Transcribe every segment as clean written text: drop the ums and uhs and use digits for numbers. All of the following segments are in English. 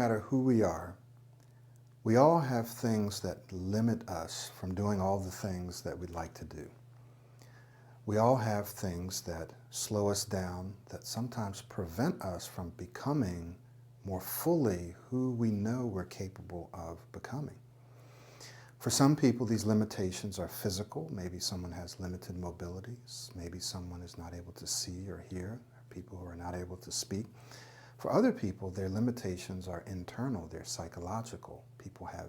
matter who we are, we all have things that limit us from doing all the things that we'd like to do. We all have things that slow us down, that sometimes prevent us from becoming more fully who we know we're capable of becoming. For some people, these limitations are physical. Maybe someone has limited mobilities. Maybe someone is not able to see or hear. People who are not able to speak. For other people, their limitations are internal. They're psychological. People have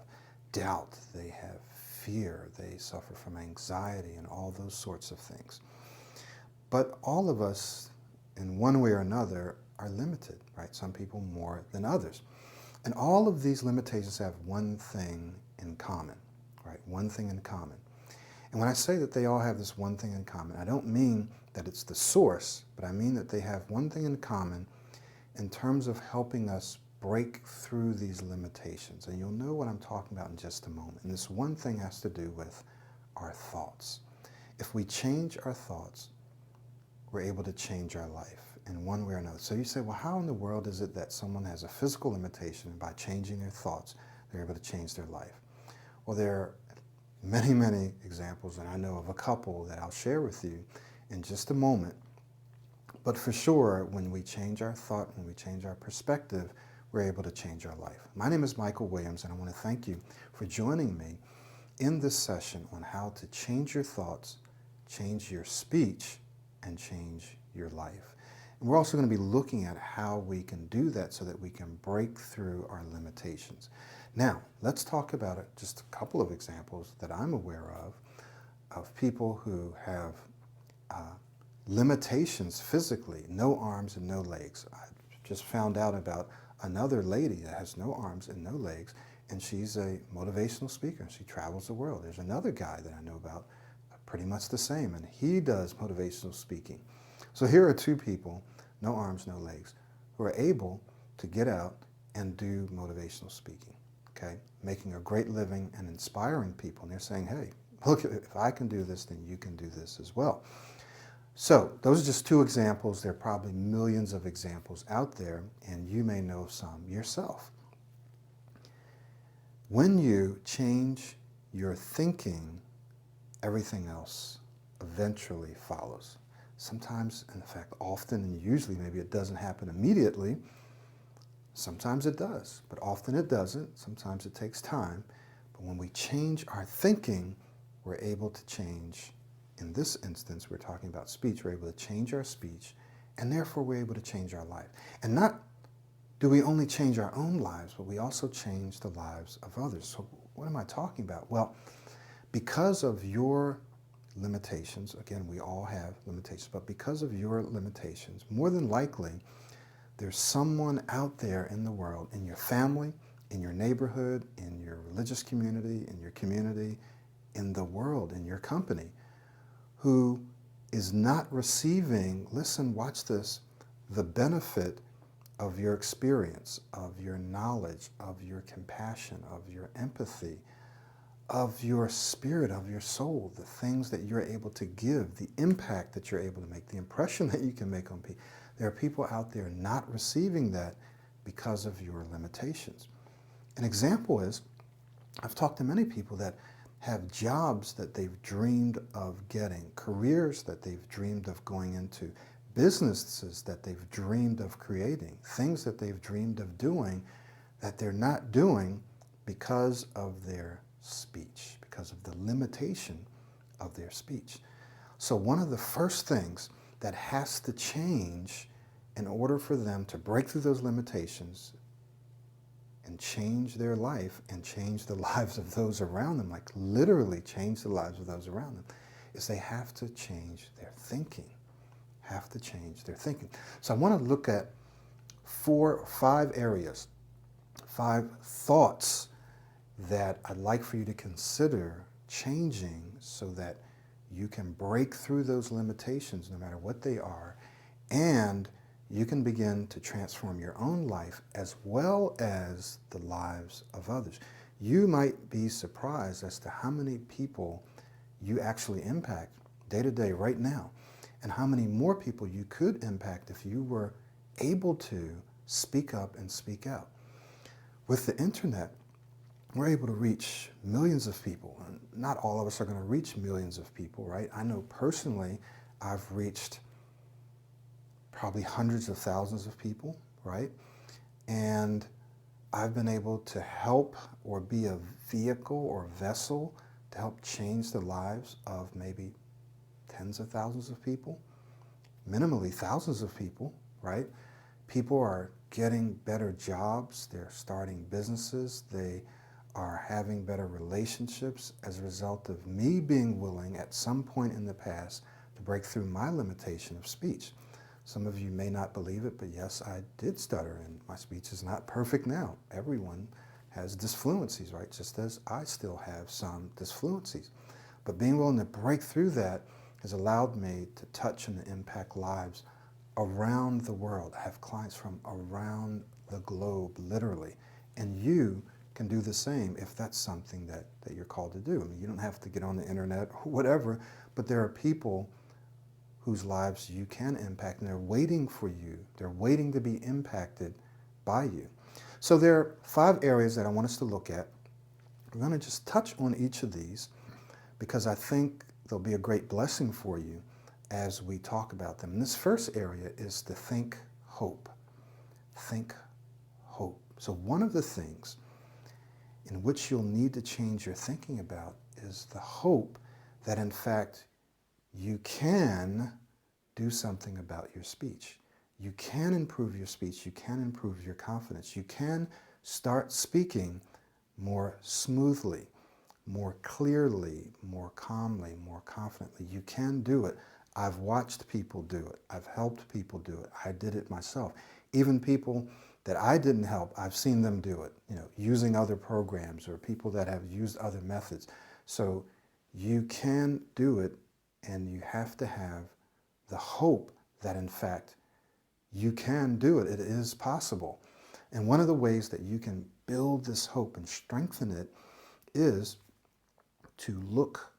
doubt. They have fear. They suffer from anxiety and all those sorts of things. But all of us, in one way or another, are limited, right? Some people more than others. And all of these limitations have one thing in common, right? One thing in common. And when I say that they all have this one thing in common, I don't mean that it's the source, but I mean that they have one thing in common in terms of helping us break through these limitations. And you'll know what I'm talking about in just a moment. And this one thing has to do with our thoughts. If we change our thoughts, we're able to change our life in one way or another. So you say, well, how in the world is it that someone has a physical limitation and by changing their thoughts, they're able to change their life? Well, there are many, many examples, and I know of a couple that I'll share with you in just a moment. But for sure, when we change our thought, when we change our perspective, we're able to change our life. My name is Michael Williams, and I want to thank you for joining me in this session on how to change your thoughts, change your speech, and change your life. And we're also going to be looking at how we can do that so that we can break through our limitations. Now, let's talk about it. Just a couple of examples that I'm aware of people who have limitations physically, no arms and no legs. I just found out about another lady that has no arms and no legs, and she's a motivational speaker. She travels the world. There's another guy that I know about, pretty much the same, and he does motivational speaking. So here are two people, no arms, no legs, who are able to get out and do motivational speaking, okay? Making a great living and inspiring people. And they're saying, hey, look, if I can do this, then you can do this as well. So those are just two examples. There are probably millions of examples out there, and you may know some yourself. When you change your thinking, everything else eventually follows. Sometimes, in fact, often, and usually maybe it doesn't happen immediately. Sometimes it does, but often it doesn't. Sometimes it takes time. But when we change our thinking, we're able to change. In this instance, we're talking about speech. We're able to change our speech, and therefore we're able to change our life. And not do we only change our own lives, but we also change the lives of others. So what am I talking about? Well, because of your limitations, again, we all have limitations, but because of your limitations, more than likely, there's someone out there in the world, in your family, in your neighborhood, in your religious community, in the world, in your company, who is not receiving, listen, watch this, the benefit of your experience, of your knowledge, of your compassion, of your empathy, of your spirit, of your soul, the things that you're able to give, the impact that you're able to make, the impression that you can make on people. There are people out there not receiving that because of your limitations. An example is, I've talked to many people that have jobs that they've dreamed of getting, careers that they've dreamed of going into, businesses that they've dreamed of creating, things that they've dreamed of doing that they're not doing because of their speech, because of the limitation of their speech. So one of the first things that has to change in order for them to break through those limitations and change their life and change the lives of those around them, like literally change the lives of those around them, is they have to change their thinking. Have to change their thinking. So I want to look at 4 or 5 areas, 5 thoughts that I'd like for you to consider changing so that you can break through those limitations no matter what they are, and you can begin to transform your own life as well as the lives of others. You might be surprised as to how many people you actually impact day to day right now, and how many more people you could impact if you were able to speak up and speak out. with the internet, we're able to reach millions of people. And not all of us are going to reach millions of people, right? I know personally I've reached probably hundreds of thousands of people, right? And I've been able to help or be a vehicle or vessel to help change the lives of maybe tens of thousands of people, minimally thousands of people, right? People are getting better jobs, they're starting businesses, they are having better relationships as a result of me being willing at some point in the past to break through my limitation of speech. Some of you may not believe it, but yes, I did stutter, and my speech is not perfect now. Everyone has disfluencies, right? Just as I still have some disfluencies. But being willing to break through that has allowed me to touch and impact lives around the world. I have clients from around the globe, literally. And you can do the same if that's something that you're called to do. I mean, you don't have to get on the internet or whatever, but there are people whose lives you can impact, and they're waiting for you. They're waiting to be impacted by you. So there are 5 areas that I want us to look at. We're going to just touch on each of these because I think they'll be a great blessing for you as we talk about them. And this first area is to think hope. Think hope. So one of the things in which you'll need to change your thinking about is the hope that in fact you can do something about your speech. You can improve your speech. You can improve your confidence. You can start speaking more smoothly, more clearly, more calmly, more confidently. You can do it. I've watched people do it. I've helped people do it. I did it myself. Even people that I didn't help, I've seen them do it, using other programs or people that have used other methods. So you can do it, and you have to have the hope that in fact you can do it. It is possible. And one of the ways that you can build this hope and strengthen it is to look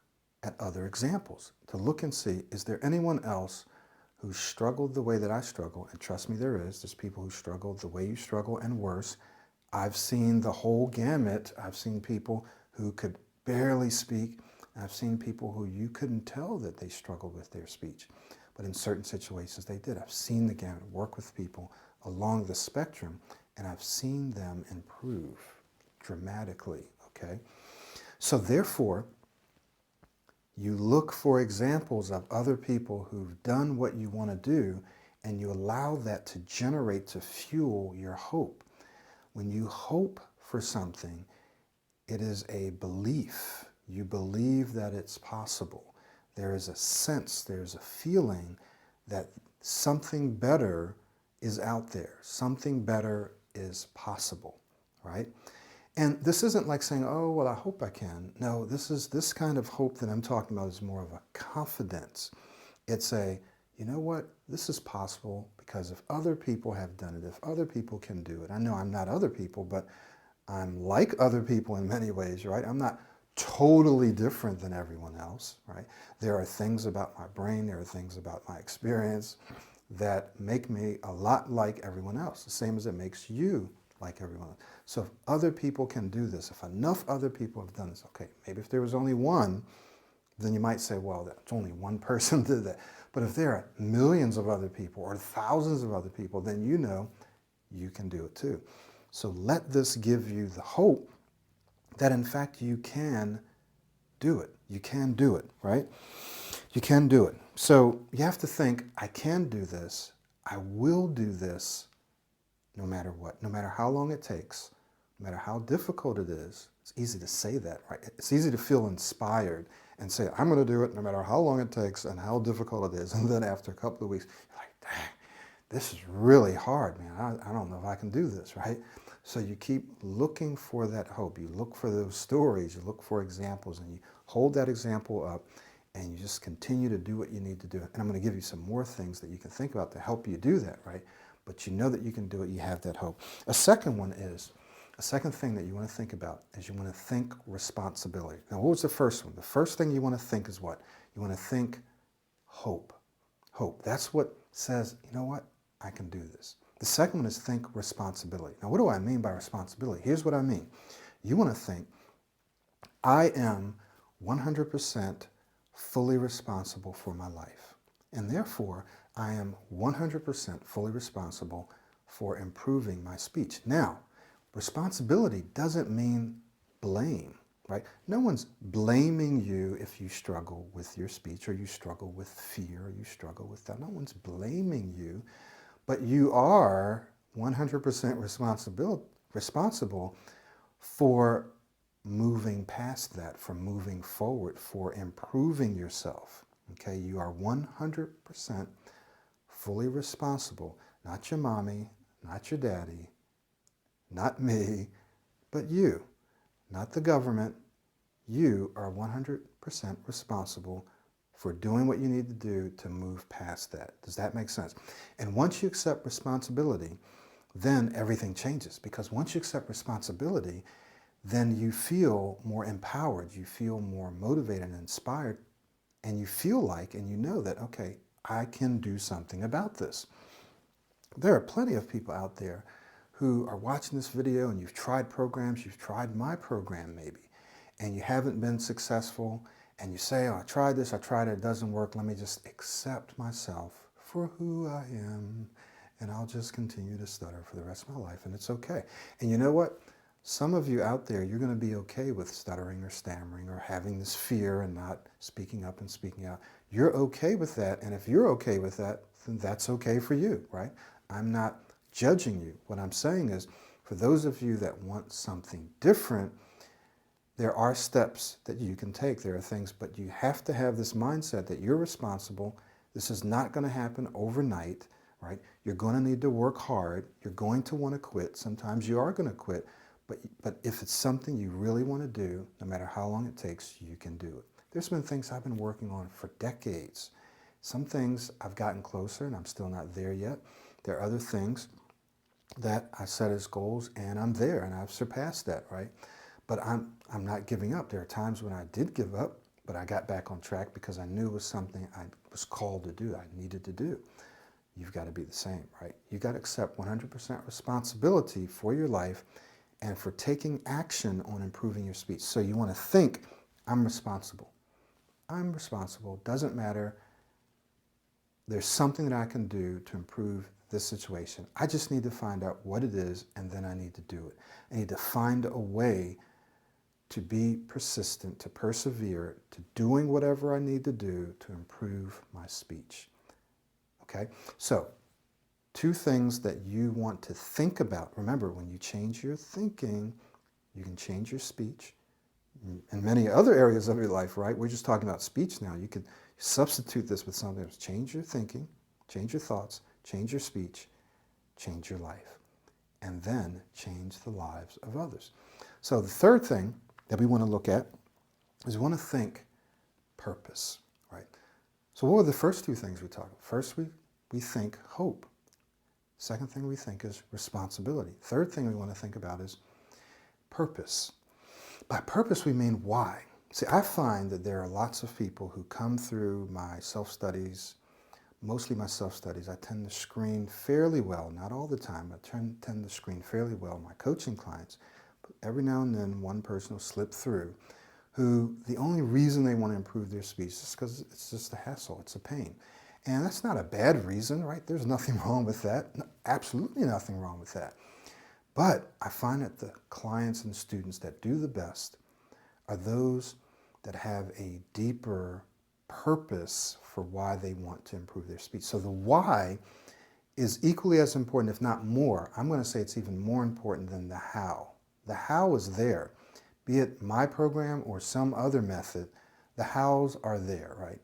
at other examples, to look and see, is there anyone else who struggled the way that I struggle? And trust me, there's people who struggle the way you struggle and worse. I've seen the whole gamut. I've seen people who could barely speak. I've seen people who you couldn't tell that they struggled with their speech, but in certain situations they did. I've seen the gamut, work with people along the spectrum, and I've seen them improve dramatically, okay? So therefore, you look for examples of other people who've done what you want to do, and you allow that to generate, to fuel your hope. When you hope for something, it is a belief. You believe that it's possible. There is a sense, there's a feeling that something better is out there. Something better is possible, right? And this isn't like saying, oh, well, I hope I can. No, this kind of hope that I'm talking about is more of a confidence. It's a, you know what, this is possible because if other people have done it, if other people can do it. I know I'm not other people, but I'm like other people in many ways, right? I'm not totally different than everyone else, right? There are things about my brain, there are things about my experience that make me a lot like everyone else, the same as it makes you like everyone else. So if other people can do this, if enough other people have done this, okay, maybe if there was only one, then you might say, well, that's only one person did that. But if there are millions of other people or thousands of other people, then you know you can do it too. So let this give you the hope that in fact you can do it. You can do it, right? You can do it. So you have to think, I can do this. I will do this no matter what, no matter how long it takes, no matter how difficult it is. It's easy to say that, right? It's easy to feel inspired and say, I'm going to do it no matter how long it takes and how difficult it is. And then after a couple of weeks, you're like, dang, this is really hard, man. I don't know if I can do this, right? So you keep looking for that hope. You look for those stories. You look for examples, and you hold that example up, and you just continue to do what you need to do. And I'm going to give you some more things that you can think about to help you do that, right? But you know that you can do it. You have that hope. A second thing that you want to think about is you want to think responsibility. Now, what was the first one? The first thing you want to think is what? You want to think hope. Hope. That's what says, you know what? I can do this. The second one is think responsibility. Now, what do I mean by responsibility? Here's what I mean. You want to think, I am 100% fully responsible for my life. And therefore, I am 100% fully responsible for improving my speech. Now, responsibility doesn't mean blame, right? No one's blaming you if you struggle with your speech, or you struggle with fear, or you struggle with that. No one's blaming you, but you are 100% responsible for moving past that, for moving forward, for improving yourself. Okay, you are 100% fully responsible. Not your mommy, not your daddy, not me, but you. Not the government. You are 100% responsible for doing what you need to do to move past that. Does that make sense? And once you accept responsibility, then everything changes. Because once you accept responsibility, then you feel more empowered, you feel more motivated and inspired, and you feel like, and you know that, okay, I can do something about this. There are plenty of people out there who are watching this video, and you've tried programs, you've tried my program maybe, and you haven't been successful, and you say, oh, I tried this, I tried it, it doesn't work, let me just accept myself for who I am, and I'll just continue to stutter for the rest of my life, and it's okay. And you know what? Some of you out there, you're going to be okay with stuttering or stammering or having this fear and not speaking up and speaking out. You're okay with that, and if you're okay with that, then that's okay for you, right? I'm not judging you. What I'm saying is, for those of you that want something different, there are steps that you can take. There are things, but you have to have this mindset that you're responsible. This is not going to happen overnight, right? You're going to need to work hard. You're going to want to quit. Sometimes you are going to quit. But if it's something you really want to do, no matter how long it takes, you can do it. There's been things I've been working on for decades. Some things I've gotten closer and I'm still not there yet. There are other things that I set as goals and I'm there and I've surpassed that, right? But I'm not giving up. There are times when I did give up, but I got back on track because I knew it was something I was called to do, I needed to do. You've got to be the same, right? You've got to accept 100% responsibility for your life and for taking action on improving your speech. So you want to think, I'm responsible. I'm responsible. Doesn't matter. There's something that I can do to improve this situation. I just need to find out what it is, and then I need to do it. I need to find a way to be persistent, to persevere, to doing whatever I need to do to improve my speech. Okay? So, two things that you want to think about. Remember, when you change your thinking, you can change your speech. In many other areas of your life, right? We're just talking about speech now. You could substitute this with something else. Change your thinking, change your thoughts, change your speech, change your life, and then change the lives of others. So the third thing that we want to look at is we want to think purpose, right? So what were the first two things we talked about? First, we think hope. Second thing we think is responsibility. Third thing we want to think about is purpose. By purpose, we mean why. See, I find that there are lots of people who come through my self-studies, mostly my self-studies. I tend to screen fairly well, not all the time, I tend to screen fairly well my coaching clients. But every now and then, one person will slip through who the only reason they want to improve their speech is because it's just a hassle, it's a pain. And that's not a bad reason, right? There's nothing wrong with that. No, absolutely nothing wrong with that. But I find that the clients and students that do the best are those that have a deeper purpose for why they want to improve their speech. So the why is equally as important, if not more. I'm going to say it's even more important than the how. The how is there. Be it my program or some other method, the hows are there, right?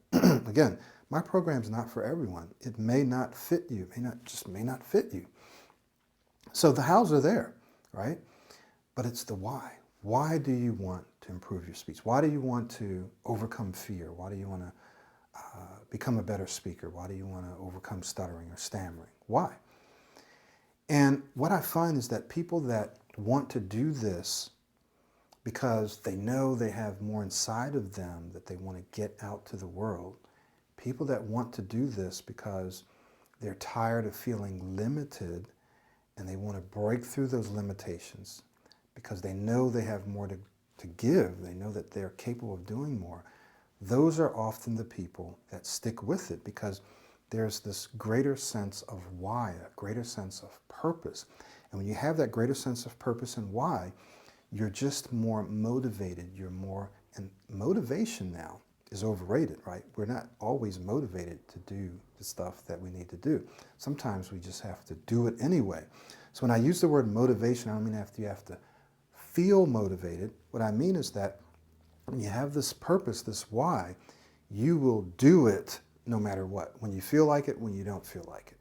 Again, my program's not for everyone. It may not fit you. It may not fit you. So the hows are there, right? But it's the why. Why do you want to improve your speech? Why do you want to overcome fear? Why do you want to become a better speaker? Why do you want to overcome stuttering or stammering? Why? And what I find is that people that want to do this because they know they have more inside of them that they want to get out to the world, people that want to do this because they're tired of feeling limited and they want to break through those limitations because they know they have more to give. They know that they're capable of doing more. Those are often the people that stick with it because there's this greater sense of why, a greater sense of purpose. And when you have that greater sense of purpose and why, you're just more motivated. And motivation now is overrated, right? We're not always motivated to do the stuff that we need to do. Sometimes we just have to do it anyway. So when I use the word motivation, I don't mean you have to feel motivated. What I mean is that when you have this purpose, this why, you will do it no matter what. When you feel like it, when you don't feel like it.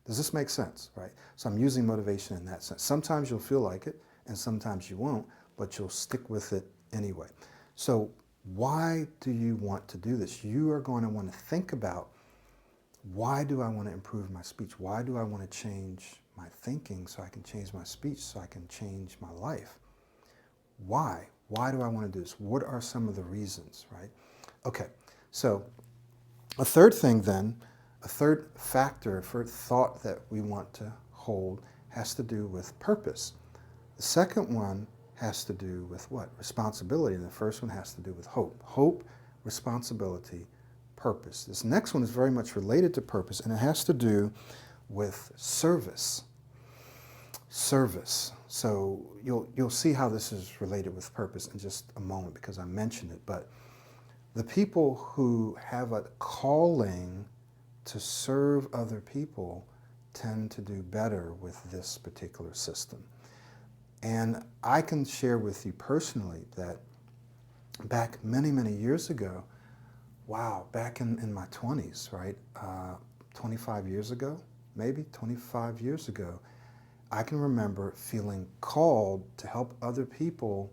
Does this make sense, right? So I'm using motivation in that sense. Sometimes you'll feel like it, and sometimes you won't, but you'll stick with it anyway. So why do you want to do this? You are going to want to think about, why do I want to improve my speech? Why do I want to change my thinking so I can change my speech, so I can change my life? Why? Why do I want to do this? What are some of the reasons, right? Okay, so a third thing then, a third factor, a third thought that we want to hold has to do with purpose. The second one has to do with what? Responsibility. And the first one has to do with hope. Hope, responsibility, purpose. This next one is very much related to purpose, and it has to do with service. Service. So you'll see how this is related with purpose in just a moment because I mentioned it. But the people who have a calling to serve other people tend to do better with this particular system. And I can share with you personally that back many, many years ago, wow, back in my 20s, right, 25 years ago, maybe 25 years ago, I can remember feeling called to help other people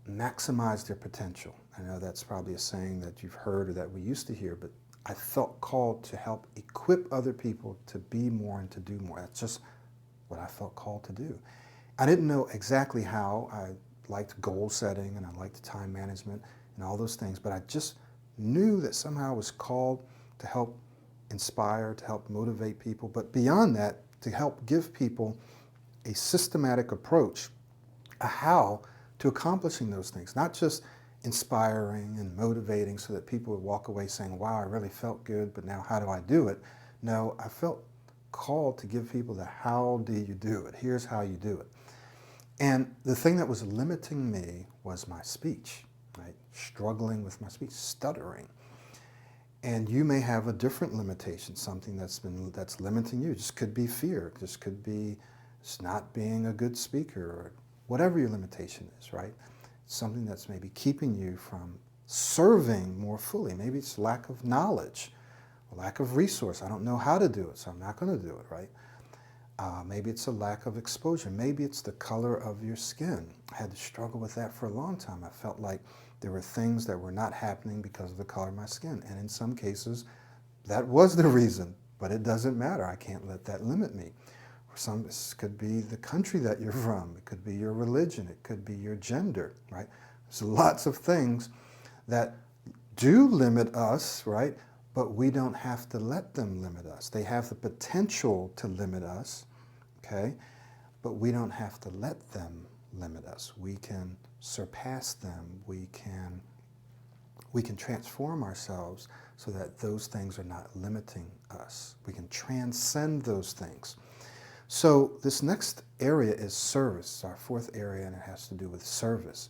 maximize their potential. I know that's probably a saying that you've heard or that we used to hear, but I felt called to help equip other people to be more and to do more. That's just what I felt called to do. I didn't know exactly how. I liked goal setting and I liked time management and all those things, but I just knew that somehow I was called to help inspire, to help motivate people, but beyond that, to help give people a systematic approach, a how to accomplishing those things, not just inspiring and motivating so that people would walk away saying, wow, I really felt good, but now how do I do it? No, I felt called to give people the how do you do it? Here's how you do it. And the thing that was limiting me was my speech, right? Struggling with my speech, stuttering. And you may have a different limitation, something that's limiting you. It just could be fear. It just could be just not being a good speaker or whatever your limitation is, right? Something that's maybe keeping you from serving more fully. Maybe it's lack of knowledge, lack of resource. I don't know how to do it, so I'm not going to do it, right? Maybe it's a lack of exposure. Maybe it's the color of your skin. I had to struggle with that for a long time. I felt like there were things that were not happening because of the color of my skin. And in some cases, that was the reason, but it doesn't matter. I can't let that limit me. This could be the country that you're from. It could be your religion. It could be your gender, right? There's lots of things that do limit us, right? But we don't have to let them limit us. They have the potential to limit us, okay? But we don't have to let them limit us. We can surpass them. We can transform ourselves so that those things are not limiting us. We can transcend those things. So this next area is service. It's our fourth area, and it has to do with service.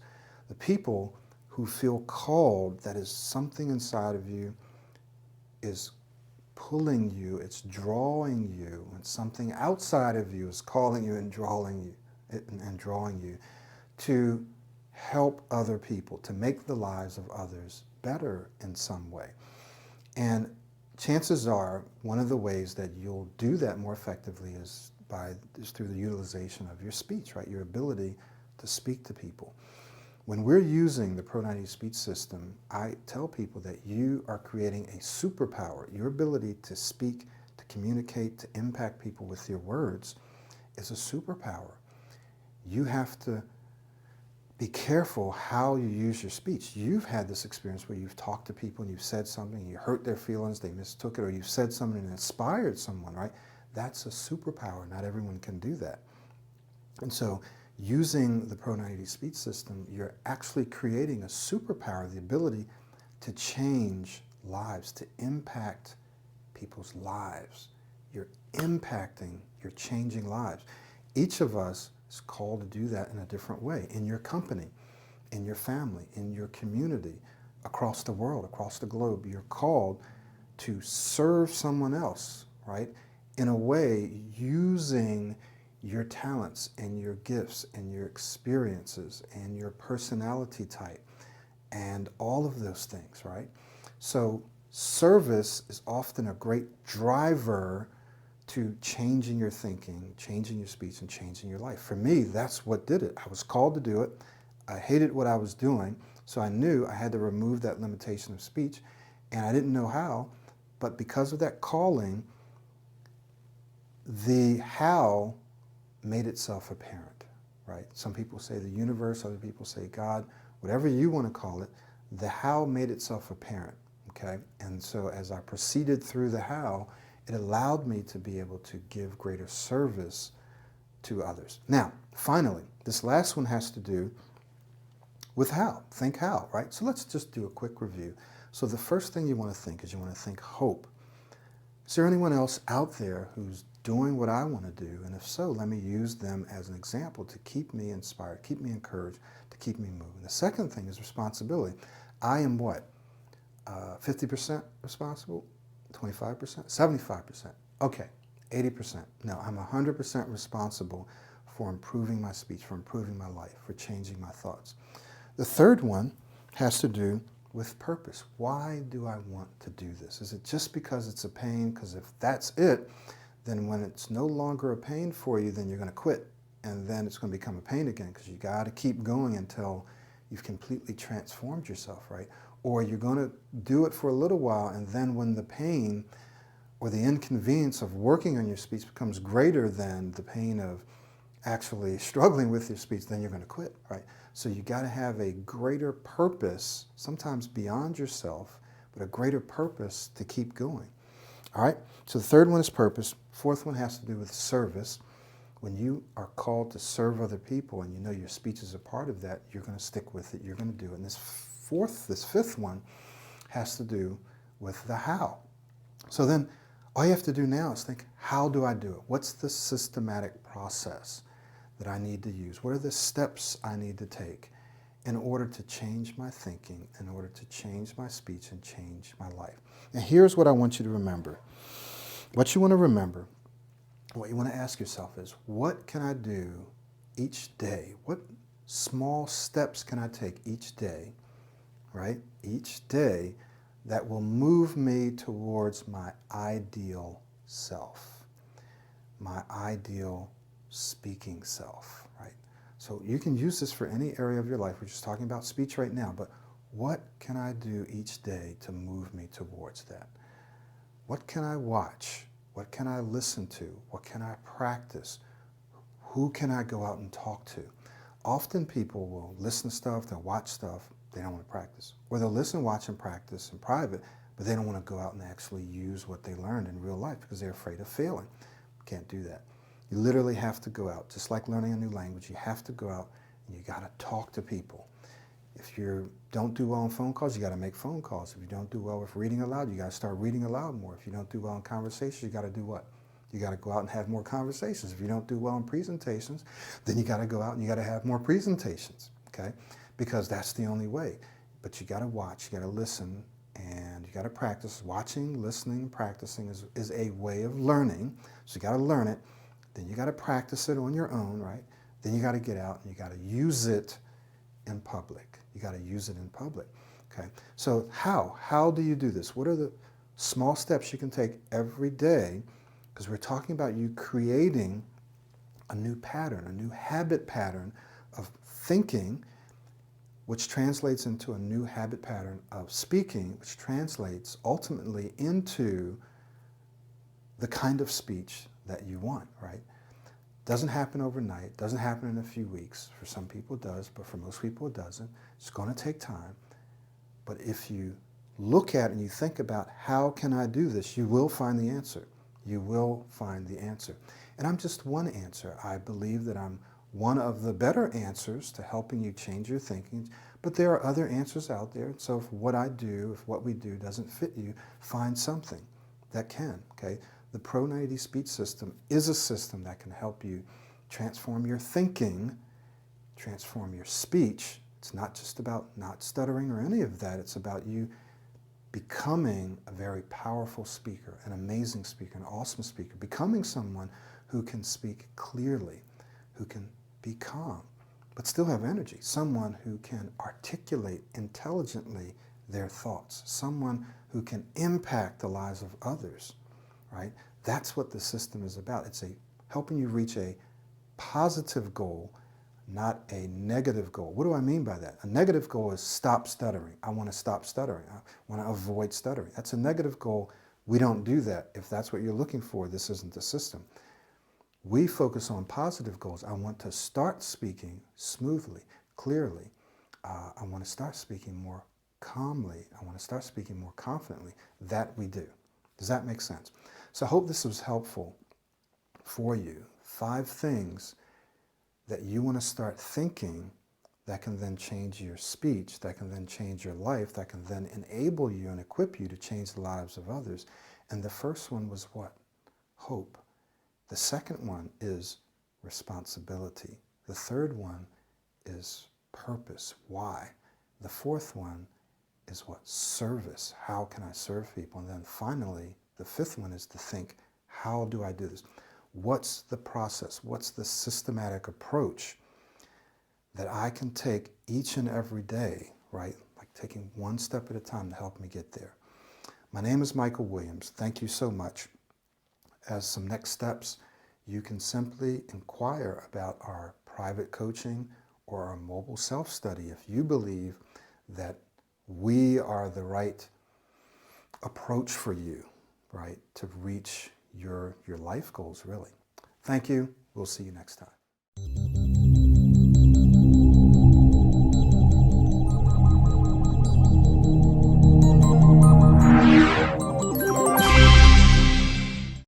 The people who feel called, that is something inside of you is pulling you, it's drawing you, and something outside of you is calling you and drawing you to help other people, to make the lives of others better in some way. And chances are one of the ways that you'll do that more effectively is through the utilization of your speech, right? Your ability to speak to people. When we're using the Pro-90 speech system, I tell people that you are creating a superpower. Your ability to speak, to communicate, to impact people with your words is a superpower. You have to be careful how you use your speech. You've had this experience where you've talked to people and you've said something, you hurt their feelings, they mistook it, or you've said something and inspired someone, right? That's a superpower. Not everyone can do that. And so using the Pro 90 speech system, you're actually creating a superpower, the ability to change lives, to impact people's lives. You're impacting, you're changing lives. Each of us is called to do that in a different way, in your company, in your family, in your community, across the world, across the globe. You're called to serve someone else, right? In a way, using your talents and your gifts and your experiences and your personality type and all of those things, right? So service is often a great driver to changing your thinking, changing your speech, and changing your life. For me, that's what did it. I was called to do it. I hated what I was doing, so I knew I had to remove that limitation of speech, and I didn't know how, but because of that calling, the how made itself apparent, right? Some people say the universe, other people say God, whatever you want to call it, the how made itself apparent, okay? And so as I proceeded through the how, it allowed me to be able to give greater service to others. Now, finally, this last one has to do with how. Think how, right? So let's just do a quick review. So the first thing you want to think is you want to think hope. Is there anyone else out there who's doing what I want to do? And if so, let me use them as an example to keep me inspired, keep me encouraged, to keep me moving. The second thing is responsibility. I am what? 50% responsible? 25%? 75%? Okay, 80%. No, I'm 100% responsible for improving my speech, for improving my life, for changing my thoughts. The third one has to do with purpose. Why do I want to do this? Is it just because it's a pain? Because if that's it, then when it's no longer a pain for you, then you're going to quit. And then it's going to become a pain again because you got to keep going until you've completely transformed yourself, right? Or you're going to do it for a little while, and then when the pain or the inconvenience of working on your speech becomes greater than the pain of actually struggling with your speech, then you're going to quit, right? So you got to have a greater purpose, sometimes beyond yourself, but a greater purpose to keep going. All right? So the third one is purpose. Fourth one has to do with service. When you are called to serve other people and you know your speech is a part of that, you're going to stick with it, you're going to do it. And this fifth one has to do with the how. So then all you have to do now is think, how do I do it? What's the systematic process that I need to use? What are the steps I need to take in order to change my thinking, in order to change my speech and change my life? And here's what I want you to remember. What you want to remember, what you want to ask yourself is, what can I do each day? What small steps can I take each day, right? Each day that will move me towards my ideal self, my ideal speaking self, right? So you can use this for any area of your life. We're just talking about speech right now, but what can I do each day to move me towards that? What can I watch? What can I listen to? What can I practice? Who can I go out and talk to? Often people will listen to stuff, they'll watch stuff, they don't want to practice. Or they'll listen, watch, and practice in private, but they don't want to go out and actually use what they learned in real life because they're afraid of failing. Can't do that. You literally have to go out. Just like learning a new language, you have to go out and you got to talk to people. If you don't do well on phone calls, you got to make phone calls. If you don't do well with reading aloud, you got to start reading aloud more. If you don't do well in conversations, you got to do what? You got to go out and have more conversations. If you don't do well in presentations, then you got to go out and you got to have more presentations, okay? Because that's the only way. But you got to watch, you got to listen, and you got to practice. Watching, listening, and practicing is a way of learning. So you got to learn it. Then you got to practice it on your own, right? Then you got to get out and you got to use it in public. You got to use it in public, okay? So how do you do this? What are the small steps you can take every day? Because we're talking about you creating a new pattern, a new habit pattern of thinking, which translates into a new habit pattern of speaking, which translates ultimately into the kind of speech that you want, right? Doesn't happen overnight, doesn't happen in a few weeks. For some people it does, but for most people it doesn't. It's going to take time. But if you look at it and you think about how can I do this, you will find the answer. you will find the answer. And I'm just one answer. I believe that I'm one of the better answers to helping you change your thinking, but there are other answers out there. So if what I do, if what we do doesn't fit you, find something that can, okay? The Pro 90 speech system is a system that can help you transform your thinking, transform your speech. It's not just about not stuttering or any of that. It's about you becoming a very powerful speaker, an amazing speaker, an awesome speaker, becoming someone who can speak clearly, who can be calm, but still have energy, someone who can articulate intelligently their thoughts, someone who can impact the lives of others, right? That's what the system is about. It's helping you reach a positive goal, not a negative goal. What do I mean by that? A negative goal is stop stuttering. I want to stop stuttering. I want to avoid stuttering. That's a negative goal. We don't do that. If that's what you're looking for, this isn't the system. We focus on positive goals. I want to start speaking smoothly, clearly. I want to start speaking more calmly. I want to start speaking more confidently. That we do. Does that make sense? So I hope this was helpful for you. 5 things that you want to start thinking that can then change your speech, that can then change your life, that can then enable you and equip you to change the lives of others. And the first one was what? Hope. The second one is responsibility. The third one is purpose. Why? The fourth one is what? Service. How can I serve people? And then finally, the 5th one is to think, how do I do this? What's the process? What's the systematic approach that I can take each and every day, right? Like taking one step at a time to help me get there. My name is Michael Williams. Thank you so much. As some next steps, you can simply inquire about our private coaching or our mobile self-study if you believe that we are the right approach for you, right, to reach your life goals, really. Thank you. We'll see you next time.